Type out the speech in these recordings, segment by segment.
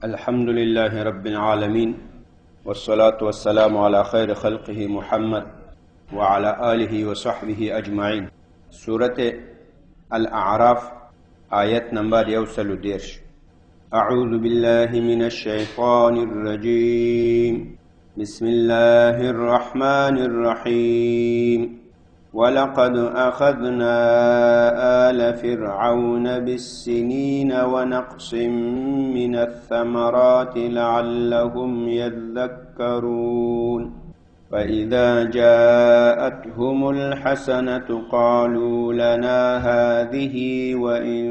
الحمد لله رب العالمين والصلاة والسلام على خير خلقه محمد وعلى آله وصحبه أجمعين. سورة الأعراف آية نمبر يوصل ديرش. أعوذ بالله من الشيطان الرجيم. بسم الله الرحمن الرحيم. ولقد أخذنا آل فرعون بالسنين ونقص من الثمرات لعلهم يذكرون. فإذا جاءتهم الحسنة قالوا لنا هذه وإن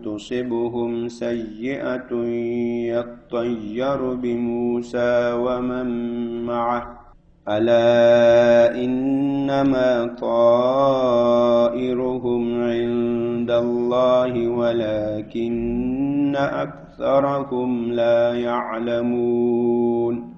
تصبهم سيئة يطيروا بموسى ومن معه ألا إنما طائرهم عند الله ولكن أكثرهم لا يعلمون.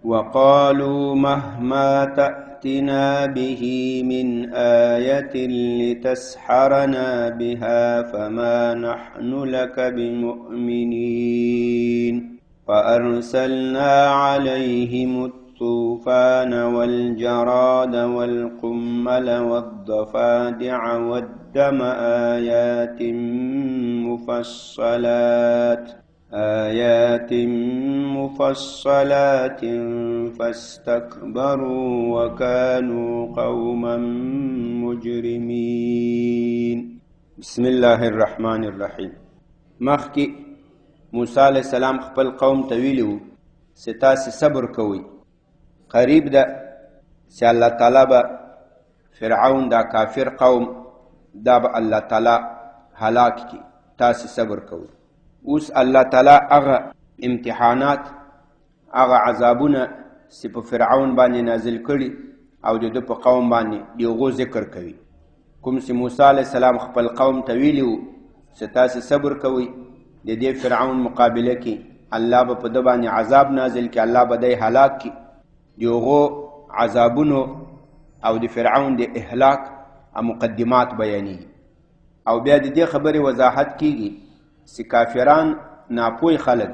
وقالوا مهما تأتنا به من آية لتسحرنا بها فما نحن لك بمؤمنين. فأرسلنا عليهم الطوفان والجراد والقمل والضفادع والدم آيات مفصلات فاستكبروا وكانوا قوما مجرمين. بسم الله الرحمن الرحيم. مخکې موسی علیہ السلام خپل قوم ته ویلي وو چې تاسې صبر کوئ، قریب ده چې الله تعالی به فرعون دا کافر قوم دا به الله تعالی هلاک کړي، تاسې صبر کوئ. اوس الله تعالی هغه امتحانات، هغه عذابونه چې په فرعون باندې نازل کړي او د ده په قوم باندې د هغو ذکر کوي. کوم چې موسی علیه السلام خپل قوم ته ویلي وو چې تاسې صبر کوئ، د دې فرعون مقابله کې الله به په ده باندې عذاب نازل کړي، الله به دی هلاک کړي. د هغو عذابونو او د فرعون د اهلاک مقدمات بیانېږي او بیا د دې خبرې وضاحت کیږي چې کافران ناپوه خلک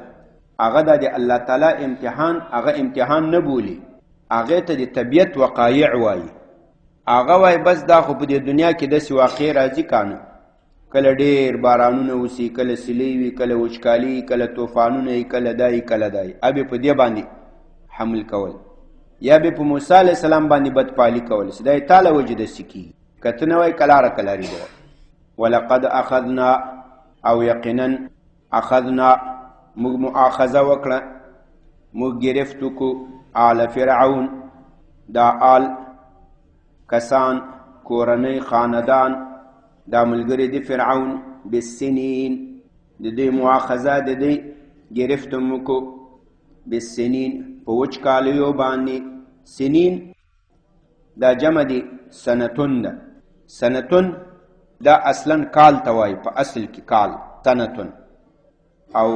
هغه د الله تعالی امتحان هغه امتحان نه بولي، هغې ته د طبیعت وقایع وایي. هغه وایي بس دا خو په دې دنیا کې داسې واقع راځي کانه، کله ډېر بارانونه وسي، کله سیلۍ وي، کله وچکالي، کله طوفانونه وي، کله دای کله دای، ابې په دې باندې حمل کول یا به په موسی علیه السلام باندې بدپالي کول چې دا یې تاله وجې داسې کېږي، که ته نه وایي کلاره کلاري به. ولقد اخذنا او یقینا اخذنا موږ مؤاخذه وکړه، موږ گرفت وکړو آل فرعون، دا آل کسان، کورنۍ، خاندان، دا ملګري د فرعون، بالسنین د دې مؤاخذه د دې گرفت وکړو بالسنین په وچکالیو باندې. سنین دا جمع دی سنتون ده. سنتون دا اصلا کال ته وایي، په اصل کې کال سنتون، او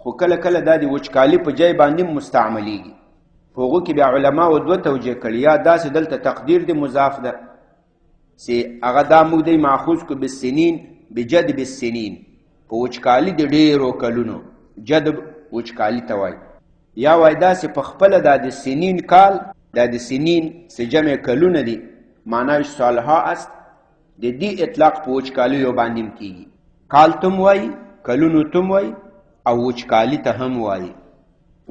خو کله کله دا د وچکالي په ځای باندې مستعملیږي. په هغو کې بیا علماو دوه توجیه کړي، یا داسې دلته تقدیر د مضاف ده چې هغه دا موږ دی ماخوذ کو بالسنین بجد بالسنین، په وچکالي د ډېرو کلونو، جدب وچکالي ته وایي. یا وای داسې په خپله دا د سنین کال، دا د سنین چې جمع کلونه دي، معنی سالها است، د دې اطلاق په وچکالیو باندې هم کېږي. کال تم وایي، کلونو تم وایي، او وچکالي ته هم وایي.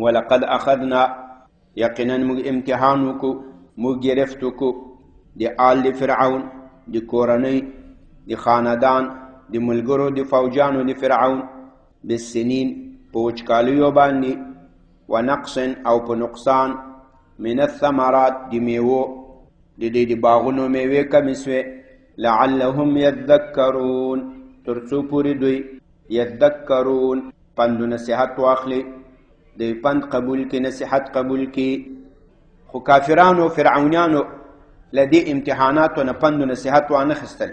ولقد اخذنا یقینا موږ امتحان وکړو، موږ گرفت وکړو د آل فرعون، د کورنۍ، د خاندان، د ملګرو، د فوجانو د فرعون، بالسنین په وچکالیو باندې، ونقص او په نقصان، من الثمرات د میوو، د دې د باغونو میوې کمې سوې، لعلهم یذکرون تر څو پورې دوی یذکرون پند و نصیحت واخلي، دوی پند قبول کړي، نصیحت قبول کړي. خو کافرانو فرعونیانو له دې امتحاناتو نه پند و نصیحت وانخیستل،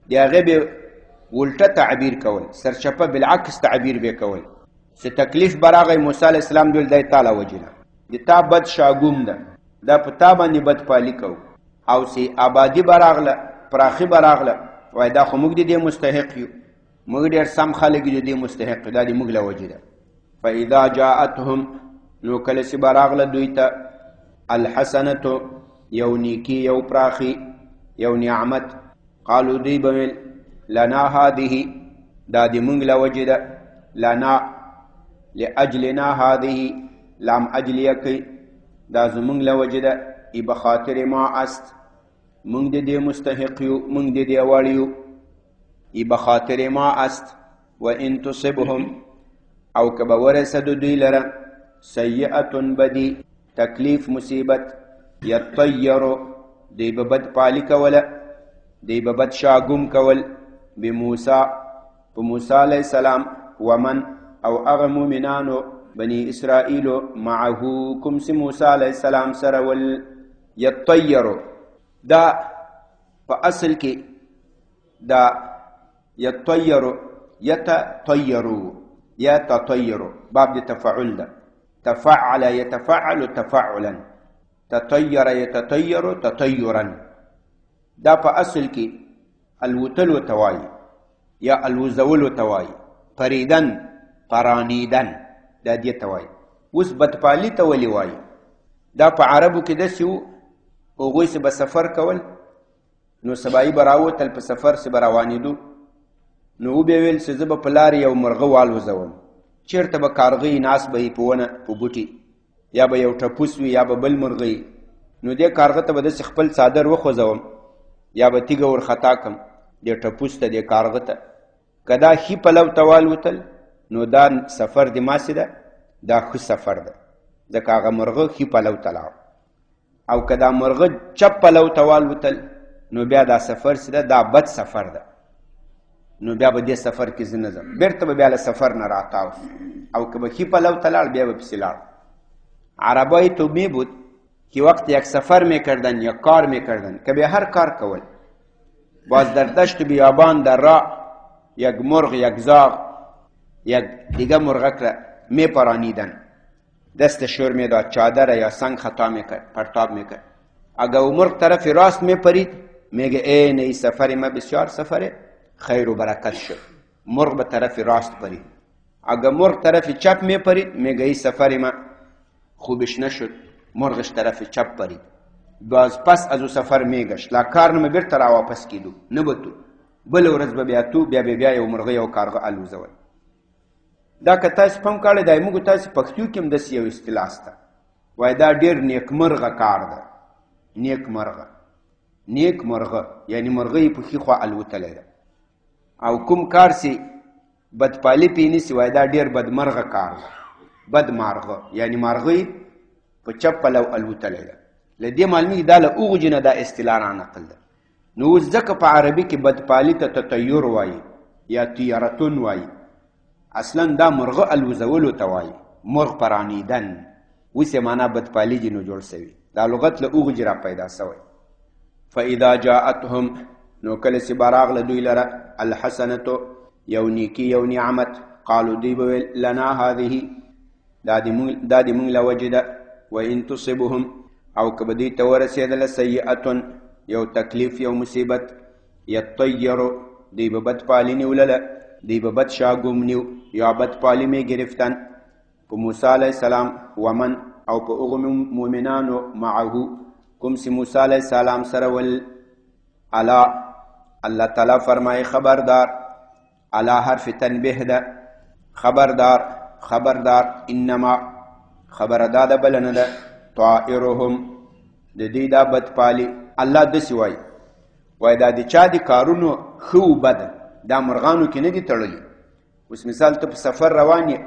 د هغې به الټه تعبیر کول، سرچپه بالعکس تعبیر به کول چې تکلیف به راغی موسی علیه السلام دوی دی تا له وجې نه، د تا بد شاګوم ده، دا په تا باندې بدپالي کوو، او چې آبادي به راغله، پراخي به راغله، وایي دا خو موږ د دې مستحق یو، موږ ډېر سم خلک یو د دې مستحق، دا د موږ له وجې ده. فاذا جاءتهم نو کله چې براغله دوی ته الحسنه یو نیکی یو پراخي یو نعمت قالو دوی به لنا هذه دا د موږ له وجې ده لنا لاجلنا هذه لام اجلیه کوي دا زموږ له وجې ده ای بخاطر ما است موږ د دې مستحق یو موږ د دې وړ یو ای بخاطر ما است وان تصبهم او که به ورسد دوی لره سیئه بدی تکلیف مصیبت یطیرو دی به بد پالی کوله دی به بد شاګوم کول بموسی په موسی علیه السلام ومن او هغه مؤمنانو بني اسرائیلو معه کوم چې موسی علیه السلام سره ول یطیرو دا په اصل کې دا یطیرو یتطیرو یتطیرو باب د تفعل ده تفعل یتفعل تفعلا تطیر یتطیر تطیرا دا په اصل کې الوتل وتوای یا الوزول وتوای پریدن پرانیدن دا دې توای اوس بدپالی ته ولې وای دا په عربو کې داسې و هغوی چې به سفر کول نو سبایي به راوتل په سفر چې به روانېدو نو وبې ویل چې زه به په لارې یو مرغه والوځوم چېرته به کارغۍ ناست به یې په ونه په بوټي یا به یو ټپوس وي یا به بل مرغۍ نو دې کارغه ته به داسې خپل څادر وخوځوم یا به تیږه ورخطا کړم دې ټپوس ته دې کارغه ته که دا ښي پلو ته والوتل نو دا سفر د ماسې ده دا ښه سفر ده ځکه هغه مرغه ښي پلو ته لاړ او که دا مرغه چپ پلو ته والوتل نو بیا دا سفر چې ده دا بد سفر ده نو بیا به دې سفر کې زه نه ځم بېرته به بیا له سفر نه راتاو او که به ښي پلو ته لاړ بیا به پسې لاړ عربایی تو می بود که وقت یک سفر میکردن یا کار میکردن که به هر کار کول باز در دشت بیابان در راه یک مرغ یک زاغ یک دیگه مرغک را میپرانیدن دست شور میداد چادر یا سنگ خطا میکرد پرتاب میکرد اگر او مرغ طرف راست میپرید میگه این ای سفر ما بسیار سفر خیر و برکت شد مرغ به طرف راست پرید اگر مرغ طرف چپ میپرید میگه ای سفر ما خوبش نشد مرغش طرف چپ پرید باز پس از او سفر میگشت لا کار نه بیرته را واپس کیدو نه بتو بل ورځ به بیا تو بیا یو مرغه یو کارغه الوزول دا که تاسو پم کړی دی موږ تاسو پښتو کې هم داسې یو اصطلاح شته وایي دا ډېر نیکمرغه کار ده نیکمرغه یعنی مرغه یې په ښي خوا الوتلی ده او کوم کار چې بدپالي پې نیسي وایي دا ډېر بدمرغه کار ده بد مارغه یعنی مارغه په چپ پلو الوتلی ده له دې معلومیږي دا له هغو جنه دا اصطلاح رانقل ده نو اوس ځکه په عربي کې بدپالي ته تطیر وایي یا تیرتون وایي اصلا دا مرغه الوزولو ته وایي مرغ پرانیدن اوس یې معنا بدپالي جنو جوړ سوي دا لغت له هغو جې را پیدا سوی فاذا جاءتهم نو کله چې به راغله دوی لره الحسنة یو نیکي یو نعمت قالو دوی به ویل لنا هذه دا د موږ له وجې ده وان تصبهم او که به دوی ته ورسېدله سیئة یو تکلیف یو مصیبت یطیرو دوی به بدپالي نیولله دوی به بد شاګوم نیو یا بدپالي مې گرفتن په موسی علیه السلام ومن او په هغو مؤمنانو معه کوم چې موسی علیه السلام سره ول الا الله تعالی فرمایي خبردار الا حرف تنبیه ده خبردار انما خبردار ده بل نه ده طائرهم د دې دا بدپالي الله داسې وایي دا د چا د کارونو ښه و بده دا مرغانو کې نه دي تړلي اوس مثال ته په سفر روان یې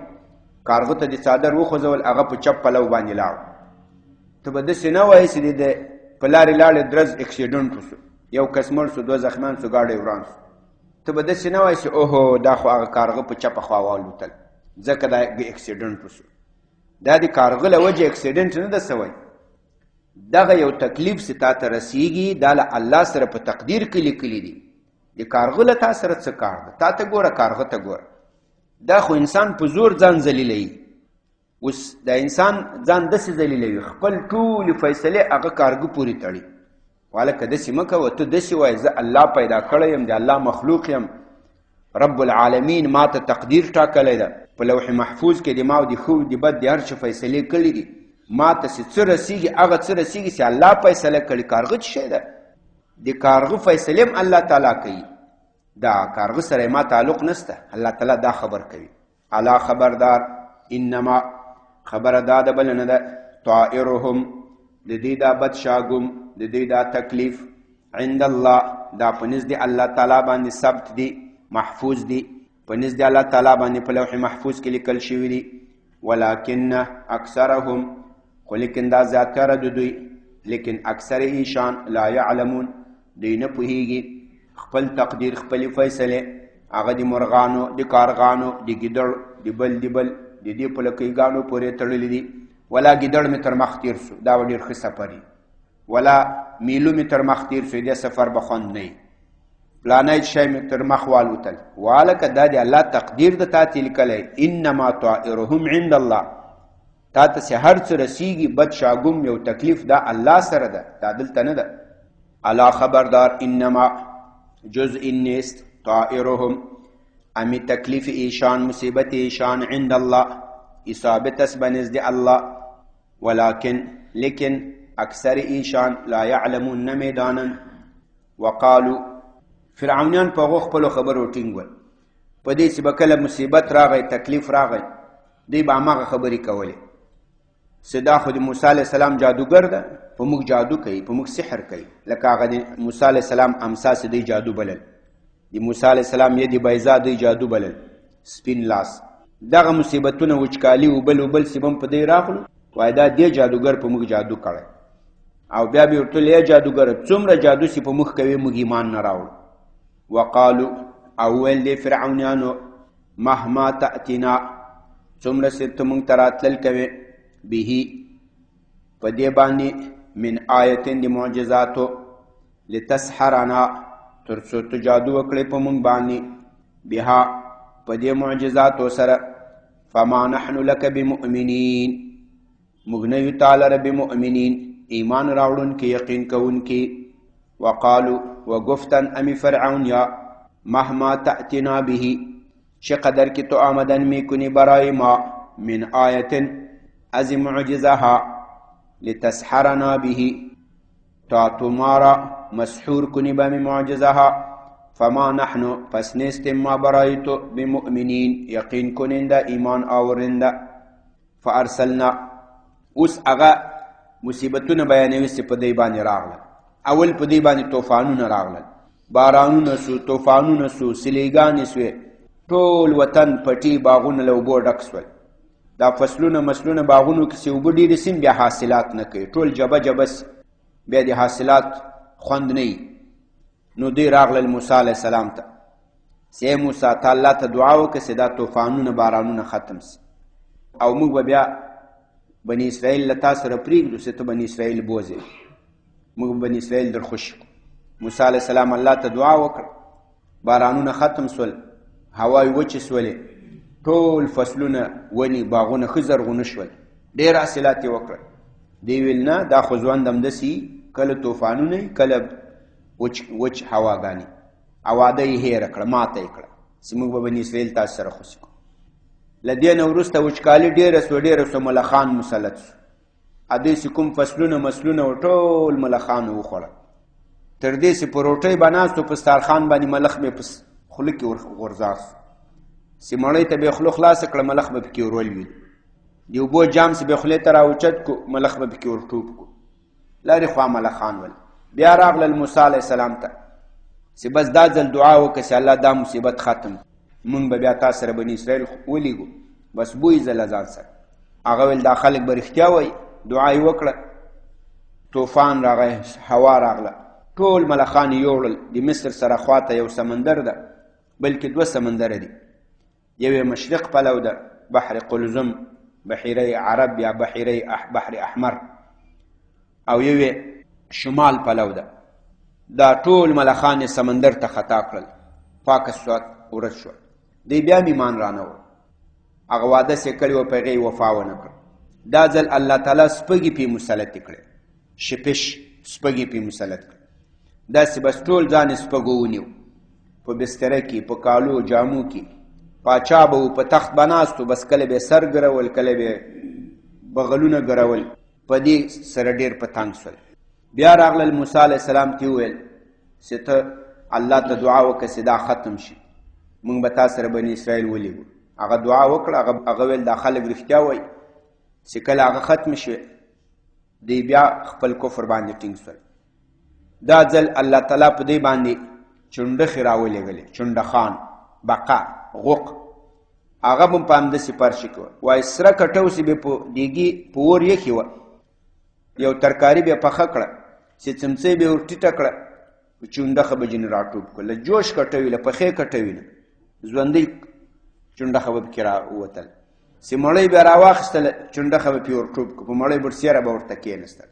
کارغه ته د څادر وخوځول هغه په چپ پلو باندې لاړ ته به داسې نه وایې چې د په لارې لاړې درز اکسیډنټ وشو یو کس مړ سو 2 زخمیان سو ګاډی وران سو ته به داسې نه وایې چې اوهو دا خو هغه کارغه په چپه خوا والوتل ځکه دا اکسیډنټ وشو دا د کارغه له وجې اکسیډنټ نه ده سوی دغه یو تکلیف چې تا ته رسیږي دا له الله سره په تقدیر کې لیکلي دي د کارغه له تا سره څه کار ده تا ته ګوره کارغه ته ګوره دا خو انسان په زور ځان ذلیلوي اوس د انسان ځان داسې ذلیلوي خپل ټولې فیصلې هغه کارغه پورې تړي والکه داسې مه کوه ته داسې وایې زه الله پیدا کړی یم د الله مخلوق یم رب العالمین ما ته تقدیر ټاکلی ده په لوح محفوظ کې د ما او د ښو د بد د هر څه فیصلې کړي دي. ما ته چې څه رسېږي هغه څه رسېږي چې الله فیصله کړي. کارغه څه شی ده؟ د کارغه فیصلې هم الله تعالی کوي. دا کارغه سره ما تعلق نشته. الله تعالی دا خبر کوي. الا خبردار، انما خبره دا ده بله نه ده، طائرهم د دې دا بد شاګم، د دې دا تکلیف، عند الله دا په نزد د الله تعالی باندې ثبت دي، محفوظ دي، په نزد د الله تعالی باندې په لوح محفوظ کې لیکل شوي دي. ولکن اکثرهم، خو لیکن دا زیاتره د دوی، لیکن اکثر ایشان لا یعلمون، دوی نه پوهیږي خپل تقدیر، خپلې فیصلې. هغه د مرغانو، د کارغانو، د ګیدړ، د بل د دې په لکیګانو پورې تړلي دي. ولا ګیدړ مې تر مخ تیر سو، دا ډېر ښه سفر وي. ولا میلو مې تر مخ تیر سو، دې سفر به خوند نه وي. پلانی شی مې تر مخ والوتل. والکه دا د الله تقدیر د تا ته لیکلی. انما طائرهم عند الله، تا ته چې هر څه رسیږي بد شاګم یو تکلیف، دا الله سره ده، دا دلته نه ده. الا خبردار، انما جز نیست، طائرهم امی تکلیف ایشان، مصیبت ایشان، عند الله اصابت اس بنزد الله. ولكن لیکن اکثر ایشان لا یعلمون، نمیدانن. وقالو فرعونیان په هغو خپلو خبرو ټینګ ول. په دې چې به کله مصیبت راغی، تکلیف راغی، دوی به هماغه خبرې کولې چې دا خو د موسی علیه السلام جادوګر ده، په موږ جادو کوي، په موږ سحر کوي. لکه هغه د موسی علیه السلام امسا چې دوی جادو بلل، د موسی علیه السلام ید بیضا دوی جادو بلل، سپین لاس. دغه مصیبتونه وچکالي وبل چې به هم په دوی راغلو، وایي دا دې جادوګر په موږ جادو کړی. او بیا به یې ورته ویل ای جادوګره، څومره جادو چې په موږ کوې، موږ ایمان نه راوړو. وقالو او ویل دی فرعونیانو، مهما تأتینا، څومره چې ته موږ ته راتلل کوې، به په دې باندې، من آیتن د معجزاتو، لتسحرنا تر څو ته جادو وکړې په موږ باندې، بها په دې معجزاتو سره، فما نحن لك بمؤمنین، موږ نه یو تعالی ر بمؤمنین، ایمان راوړونکي، یقین کوونکي. وقالو وگفتن امی فرعون یا مهما تأتینا به، چه قدر که تو آمدن میکنی برای ما، من آیت از معجزها، لتسحرنا به، تا تو ما را مسحور کنی به معجزها. فما نحن، پس نیستیم ما برای تو، بمؤمنین، یقین کننده، ایمان آورنده. فارسلنا، اوس هغه مصیبتونه بیانوي چې په دی باندې راغله. اول په دی باندې طوفانونه راغلل، بارانونه سو، طوفانونه سو، سلیګانې سوې، ټول وطن پټي باغونه له اوبو ډک سول. دا فصلونه مسلونه باغونو کې چې اوبه ډېرې سیم، بیا حاصلات نه کوي، ټول جبه جبه بیا د حاصلات خوند نه وي. نو دوی راغلل موسی علیه السلام ته، چې موسی ته الله ته دعا وکړه چې دا طوفانونه بارانونه ختم سي، او موږ به بیا بني اسرائیل له تا سره پرېږدو چې ته بني اسرائیل بوځې، موږ بني اسرائیل در خوشي کړو. موسی علیه السلام الله ته دعا وکړه، بارانونه ختم سول، هوای وچې سولې، ټول فصلونه، ونې، باغونه ښه زرغونه شول، ډېر حاصلات یې وکړل. دی ویل نه، دا خو ژوند همداسې، کله طوفانونه، کله وچ هواګانې، او واده یې هېره کړه، ماته یې کړه چې موږ به بني اسرائیل تاسو سره خوشي کړو. له دې نه وروسته وچکالي ډېره سوه، ډېره سوه، ملخان مسلط سو. هدې چې کوم فصلونه مسلونه و، ټول ملخانو وخوړل. تر دې چې په روټۍ به ناست و، په سترخان باندې ملخ مې په خوله کې غورځار سو، چې مړۍ ته به یې خوله خلاصه کړه، ملخ به پکې ورولوېد. د اوبو جام چې به یې خولې ته راوچت کو، ملخ به پکې ورټوپ کو، لارې خوا ملخان ول. بیا راغلل موسی علیه السلام ته چې بس دا ځل دعا وکړه چې الله دا مصیبت ختم، مونږ به بیا تا سره بني اسرائیل ولیږو، بس بوی زه له ځان سره. هغه ویل دا خلک به رښتیا وایي. دعا یې وکړه، طوفان راغی، هوا راغله، ټول ملخان یې یوړل. د مصر سره خواته یو سمندر ده، بلکې 2 سمندره دي، یو یې مشرق پلو ده، بحر قلزم، بحیره عرب یا بحر احمر، او یو یې شمال پلو ده. دا ټول ملخان سمندر ته خطا کړل، پاک سوات ورځ شو. دی بیا ایمان رانه و، هغه واده چې کړی و، په هغې وفا ونه کړ. دا ځل الله تعالی سپږې پې مسلط کړې، شپش سپږې پې مسلط کړې. داسې بس ټول ځان یې سپږو ونیو، په بستره کې، په کالو جامو کې، پاچا به په تخت بناستو، بس کله به سر ګرول، کله به بغلونه ګرول، په دې سره ډېر په تنګ شول. بیا راغلل موسی علیه السلام ته وویل چې ته الله ته دعا وکړه چې دا ختم شي، موږ به تا سره بني اسرائیل ولیږو. هغه دعا وکړه، هغه ویل دا خلک رښتیا وایي چې کله هغه ختم شوې دی بیا خپل کفر باندې ټینګ شول. دا ځل الله تعالی په دې باندې چونډخې راولېږلې، چونډه خان، بقا، غوق، هغه به په همداسې پرشي کوه. وایي سره کټوسې به په دیګي په اور یخې وه، یو ترکاري به پخه کړه چې څمڅۍ به ور ټیټه کړه، چونډخه به ځینې راټوپ کړه، له جوش کټوي، له پخې کټوي نه ژوندۍ چونډخه به پکې راووتل. چې مړۍ به راواخیستله چونډخه به پې ور ټوپ کړه، په مړۍ برسیره به ورته کېنستل.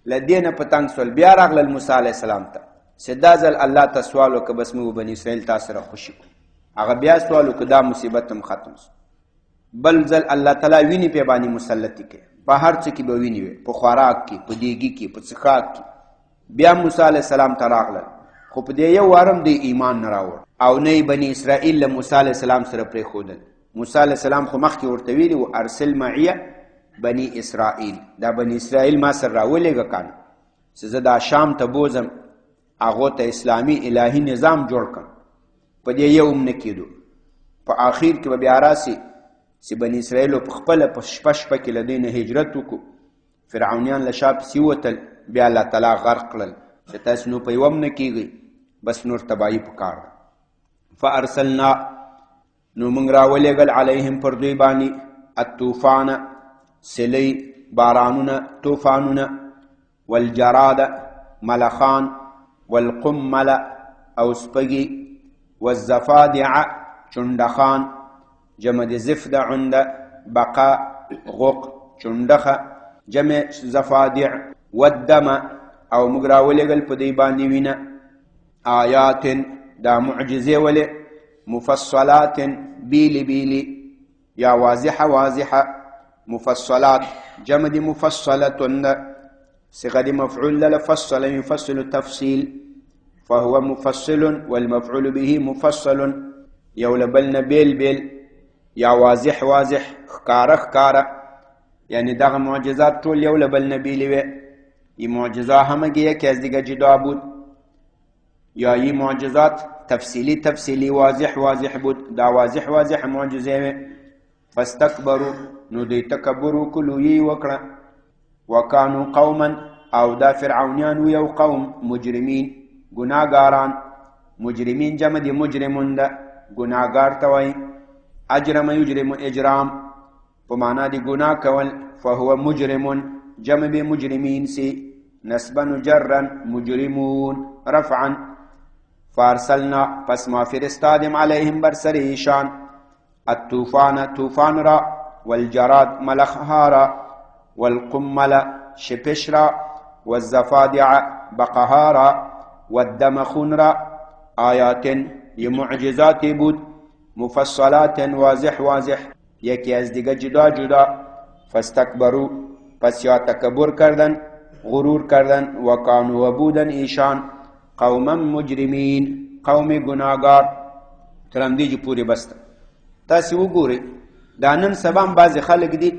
له دې نه په تنګ شول. بیا راغلل موسی علیه السلام ته چې دا ځل الله ته سوال وکړه بس موږ بني اسرائیل تا سره خوشي کړو. هغه بیا سوال وکړه دا مصیبت هم ختم شو. بل ځل الله تعالی وینې پې باندې مسلطې کړې، په هر څه کې به وینې وې، په خوراک کې، په دیګي کې، په څښاک کې. بیا موسی علیه السلام ته راغلل، خو په دې یو وارم دی ایمان نه راوړ او نه یې بني اسرائیل له موسی علیه السلام سره پرېښودل. موسی علیه السلام خو مخکې ورته ویلي و ارسل معیه بني اسرائیل، دا بني اسرائیل ما سره راولېږه کنه چې زه دا شام ته بوځم، هغو ته اسلامي الهي نظام جوړ کړم. په دې یو هم نه کېدو. په آخر کې به بیا راسي چې بني اسرائیلو په خپله په شپه شپه کې له دوی نه هجرت وکړو، فرعونیان له شا پسې ووتل، بیا الله تعالی غرق کړل چې تاسو نو په یوه هم نه کېږئ، بس نور تباهي په کار ده. فارسلنا نو موږ راولېږل علیهم پر دوی باندې الطوفانه سیلۍ، بارانونه، طوفانونه، والجراد ملخان، والقمل او سپږي، والزفادع چونډخان، جمع د زفد عنده، بقا غوق چونډخه جمع زفادع، والدم او موږ راولېږل په دوی باندې وینه، آیات دا معجزې ولې، مفصلات بیلی بیلی یا واضحه واضحه، مفصلات جمع د مفصلتن، صيغه د مفعول له فصل يفصل تفصيل، فهو مفصل والمفعول به مفصل، یو لبلن بیل بیل یا واضح واضح، ښکاره ښکاره، یعنی دغه معجزات ټول یو لبلن بیلی وی. ای معجزه همگی یکی از دیگه جدا بود، یا ای معجزات تفصیلی تفصیلی واضح واضح بود، دا واضح واضح معجزه وی. فاستکبروا نو دوی تکبر وکړو، یې وکړه. وکانو قوما او دا فرعونیان و یو قوم، مجرمین ګناهګاران، مجرمین جمع د مجرمون ده، ګناهګار ته وایي. اجرم یجرم اجرام په معنا د ګناه کول، فهو مجرم جمع د مجرمین سی، نسبا جرا مجرمون رفعا. فارسلنا پس ما فرستادم علیهم بر سر ایشان الطوفان طوفان را، والجراد ملخها را، والقمل شپش را، والزفادع بقها را، والدم خون را. آیات ی معجزاتی بود، مفصلات واضح واضح، یکی از دیگه جدا جدا. فاستکبروا پس یا تکبر کردن، غرور کردن، وکانو و بودن ایشان قوما مجرمین، قوم گناهگار. تر همدې پورې بسته. تاسې وګورئ دا نن سبا هم بعضې خلک دي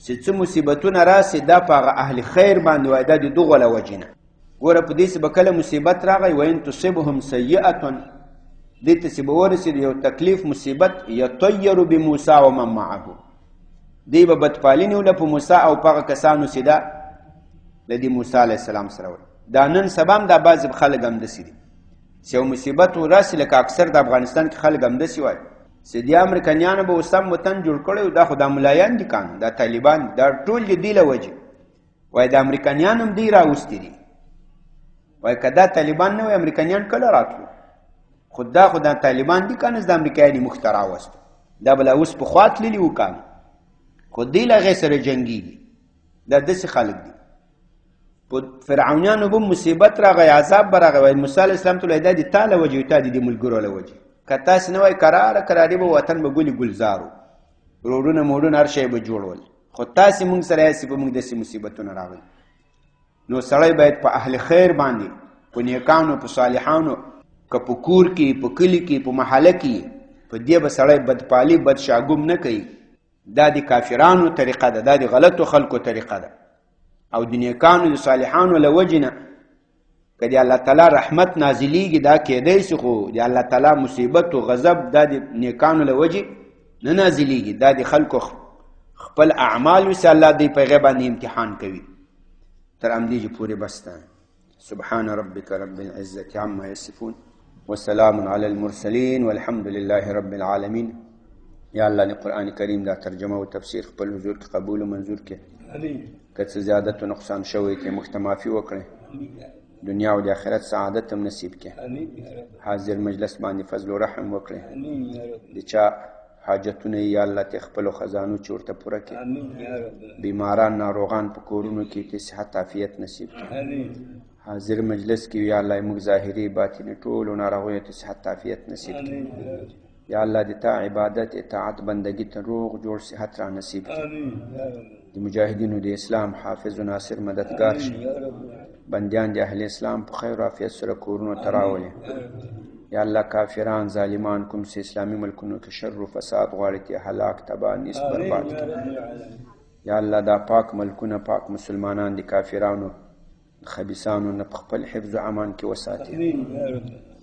چې څه مصیبتونه راسي دا په هغه اهل خیر باندې وایي دا د دغو له وجې نه. ګوره په دې چې به کله مصیبت راغی وین تصبهم سیئة، دې ته چې به ورسېد یو تکلیف مصیبت، یطیرو بموسی ومن معه، دی به بدپالینې وله په موسی او په هغه کسانو چې دا د دې موسی علیه السلام سره وایي. دا نن سبا هم دا بعضې خلک همداسې دي چې یو مصیبت وراسي، لکه اکثر د افغانستان کې خلک همداسې وایي چې دې امریکایانو به اوس هم وطن جوړ کړی، دا خو دا ملایان دي کانو، دا طالبان، دا ټول د دې له وجې وایي د امریکایان هم دی راوستي دي. وایي که دا طالبان نه وای امریکایان کله راتلو، خو دا طالبان دي کنه، د امریکایانو موږ ته راوستو، دا به لا اوس پخوا تللي وو کنه، خو دوی له هغې سره جنګېږي. دا داسې خلک دي. په فرعونیانو به مصیبت راغی، عذاب به راغی، وایي موسی علیه السلام ته وایي دا د تا له وجې، تا د دې ملګرو له وجې. که تاسې نه وای کراره کراري به وطن به ګلې ګلزار و، روډونه موډونه هر شی به جوړول، خو تاسې موږ سره یاسې په موږ داسې مصیبتونه راغلي. نو سړی باید په اهل خیر باندې، په نیکانو، په صالحانو، که په کور کې، په کلي کې، په محله کې، په دې به سړی بدپالي بد شاګوم نه کوي. دا د کافرانو طریقه ده، دا د غلطو خلکو طریقه ده. او د نیکانو د صالحانو له وجې نه که د الله تعالی رحمت نازلیږي دا کیدی سي، خو د الله تعالی مصیبت و غضب دا د نیکانو له وجې نه نازلیږي. دا د خلکو خپل اعمال وسه الله دوی په هغې باندې امتحان کوي. تر همدې پورې بس ده. سبحان ربك رب العزة عما يصفون وسلام على المرسلين والحمد لله رب العالمين. یا الله د قرآن کریم دا ترجمه او تفسیر خپل حضور کې قبول و منظور کړي. که څه زیادت و نقصان شوی کې موږ ته معافي وکړي. دنیا او د آخرت سعادت هم نصیب کړي. حاضر مجلس باندې فضل و رحم وکړي. د چا حاجتونه یا الله ته خپلو خزانو چې ورته پوره کړي. بیماران ناروغان په کورونو کې ته صحت عافیت نصیب کړي. حاضر مجلس کې یا الله موږ ظاهري باطني ټولو ناروغیو ته صحت عافیت نصیب کړي. یا الله د تا عبادت اطاعت بندگی ته روغ جوړ صحت را نصیب کړي. د مجاهدینو د اسلام حافظ و ناصر مددگار شي. بندیان د اهل اسلام په خیر و عافیت سره کورونو ته راولي. یا الله کافران ظالمان کوم چې اسلامي ملکونو کې شر و فساد غواړي ته هلاک تباه نیست برباد کړي. یا الله دا پاک ملکونه پاک مسلمانان د کافرانو خبیثانو نه په خپل حفظ و امان کې وساتي.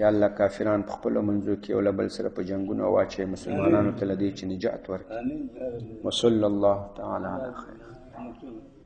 یا الله کافران په خپلو منځو کې یو له بل سره په جنګونو واچوي، مسلمانانو ته له دې چې نجات ورکړي. وصلی الله تعالی علی خیر.